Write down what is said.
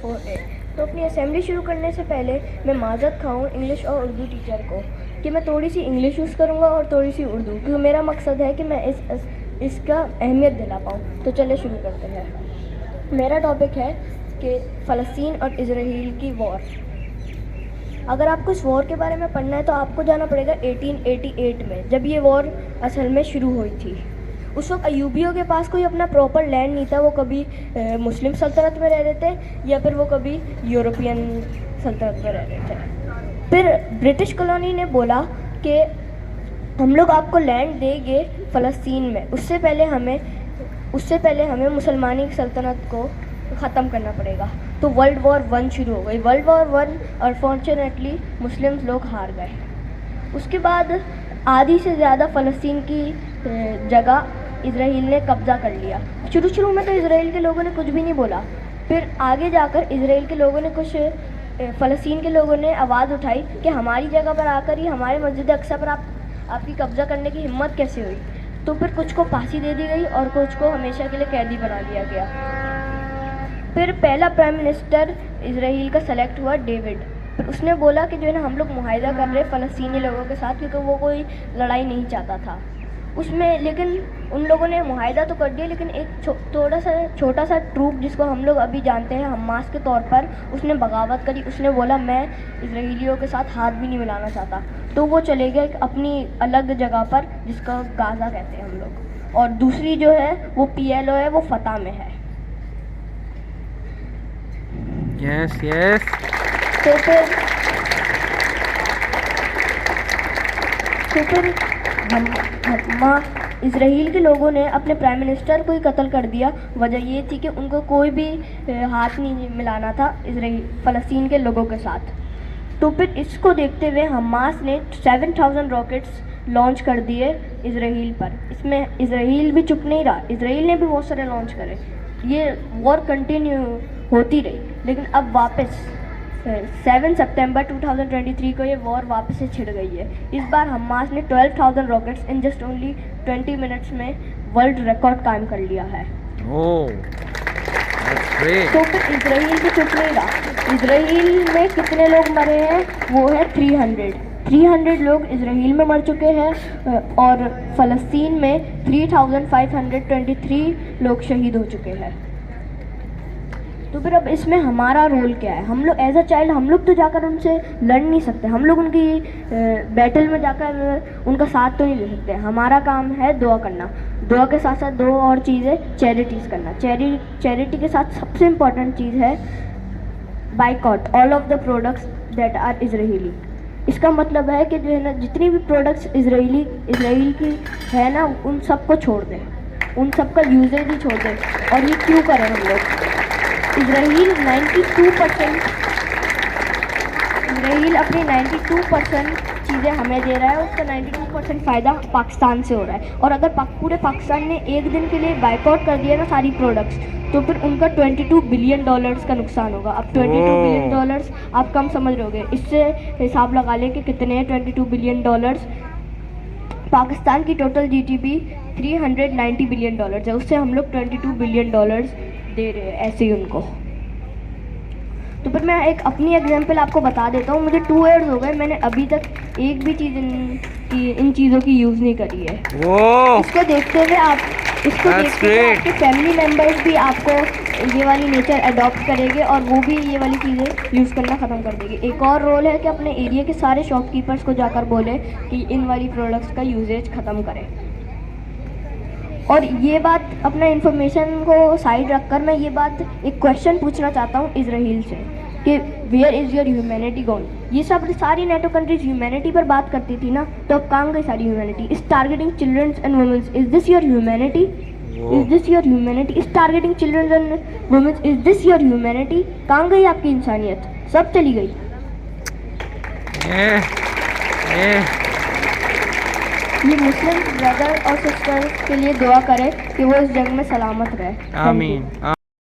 4A। तो अपनी असेंबली शुरू करने से पहले मैं माज़रत खाऊँ इंग्लिश और उर्दू टीचर को कि मैं थोड़ी सी इंग्लिश यूज़ करूँगा और थोड़ी सी उर्दू, क्योंकि मेरा मकसद है कि मैं इसका अहमियत दिला पाऊँ। तो चलिए शुरू करते हैं। मेरा टॉपिक है कि फ़लस्तीन और इजराइल की वॉर। अगर आपको इस वॉर के बारे में पढ़ना है तो आपको जाना पड़ेगा 1888 में, जब ये वॉर असल में शुरू हुई थी। उस वक्त अयूबियों के पास कोई अपना प्रॉपर लैंड नहीं था। वो कभी मुस्लिम सल्तनत में रह रहे थे या फिर वो कभी यूरोपियन सल्तनत में रह रहे थे। फिर ब्रिटिश कॉलोनी ने बोला कि हम लोग आपको लैंड देंगे फ़लस्तीन में, उससे पहले हमें मुसलमानी सल्तनत को ख़त्म करना पड़ेगा। तो वर्ल्ड वॉर 1 शुरू हो गई। वर्ल्ड वॉर 1 अनफॉर्चुनेटली मुस्लिम लोग हार गए। उसके बाद आधी से ज़्यादा फ़लस्तीन की जगह इजराइल ने कब्ज़ा कर लिया। शुरू में तो इजराइल के लोगों ने कुछ भी नहीं बोला। फिर आगे जाकर इजराइल के लोगों ने फ़लस्तीन के लोगों ने आवाज़ उठाई कि हमारी जगह पर आकर ही हमारे मस्जिद अक्सा पर आपकी कब्ज़ा करने की हिम्मत कैसे हुई। तो फिर कुछ को फांसी दे दी गई और कुछ को हमेशा के लिए कैदी बना दिया गया। फिर पहला प्राइम मिनिस्टर इजराइल का सेलेक्ट हुआ डेविड। फिर उसने बोला कि जो है ना, हम लोग मुआहिदा कर रहे फ़लस्तीनी लोगों के साथ, क्योंकि वो कोई लड़ाई नहीं चाहता था उसमें। लेकिन उन लोगों ने मुआहिदा तो कर दिया, लेकिन एक छोटा सा ट्रूप जिसको हम लोग अभी जानते हैं हमास के तौर पर, उसने बगावत करी। उसने बोला मैं इजराइलियों के साथ हाथ भी नहीं मिलाना चाहता। तो वो चले गए अपनी अलग जगह पर, जिसका गाज़ा कहते हैं हम लोग। और दूसरी जो है वो PLO है, वो फतह में है। Yes yes. तो फिर इजराइल के लोगों ने अपने प्राइम मिनिस्टर को ही कत्ल कर दिया। वजह ये थी कि उनको कोई भी हाथ नहीं मिलाना था फ़लस्तीन के लोगों के साथ। तो फिर इसको देखते हुए हमास ने 7000 रॉकेट्स लॉन्च कर दिए इजराइल पर। इसमें इजराइल भी चुप नहीं रहा, इजराइल ने भी बहुत सारे लॉन्च करे। ये वॉर कंटिन्यू होती रही, लेकिन अब वापस 7 सितंबर 2023 को ये वॉर वापस से छिड़ गई है। इस बार हमास ने 12,000 rockets in just only 20 minutes में वर्ल्ड रिकॉर्ड कायम कर लिया है। तो फिर इजराइल भी चुप नहीं रहा। इजराइल में कितने लोग मरे हैं? वो है 300 लोग इजराइल में मर चुके हैं और फ़लस्तीन में 3523 लोग शहीद हो चुके हैं। तो फिर अब इसमें हमारा रोल क्या है? हम लोग एज अ चाइल्ड, हम लोग तो जाकर उनसे लड़ नहीं सकते। हम लोग उनकी बैटल में जाकर उनका साथ तो नहीं ले सकते। हमारा काम है दुआ करना। दुआ के साथ साथ 2 और चीज़ें, चैरिटीज़ करना। चैरिटी के साथ सबसे इम्पॉर्टेंट चीज़ है boycott all of the products that are Israeli. इसका मतलब है कि जो है ना, जितनी भी प्रोडक्ट्स इजराइल की है ना, उन सबको छोड़ दें, उन सब का यूजेज ही छोड़ दें। और ये क्यों करें हम लोग? इजराइल अपनी 92% चीज़ें हमें दे रहा है, उसका 92% फ़ायदा पाकिस्तान से हो रहा है। और अगर पूरे पाकिस्तान ने एक दिन के लिए बाइकआउट कर दिया ना सारी प्रोडक्ट्स, तो फिर उनका $22 बिलियन का नुकसान होगा। अब $22 बिलियन आप कम समझ रहोगे, इससे हिसाब लगा लें कि कितने हैं $22 बिलियन। पाकिस्तान की टोटल GDP $390 बिलियन है, उससे हम लोग $22 बिलियन दे रहे हैं ऐसे ही उनको। तो फिर मैं एक अपनी एग्जांपल आपको बता देता हूँ। मुझे 2 ईयर्स हो गए, मैंने अभी तक एक भी चीज़ इन चीज़ों की यूज़ नहीं करी है। इसको देखते हुए आपके फैमिली मेम्बर्स भी आपको ये वाली नेचर अडॉप्ट करेंगे और वो भी ये वाली चीज़ें यूज़ करना ख़त्म कर देंगे। एक और रोल है कि अपने एरिया के सारे शॉपकीपर्स को जाकर बोले कि इन वाली प्रोडक्ट्स का यूजेज ख़त्म करें। और ये बात, अपना इन्फॉर्मेशन को साइड रखकर मैं ये बात, एक क्वेश्चन पूछना चाहता हूँ इजराइल से कि where is your humanity gone? ये सब सारी नेटो कंट्रीज ह्यूमैनिटी पर बात करती थी ना, तो अब कहाँ गई सारी humanity? Is targeting childrens and womens, is this your humanity? Is this your humanity? Is targeting childrens and womens, is this your humanity? कहाँ गई आपकी इंसानियत? सब चली गई। ये मुस्लिम ब्रदर और सिस्टर्स के लिए दुआ करें कि वो इस जंग में सलामत रहे। आमीन।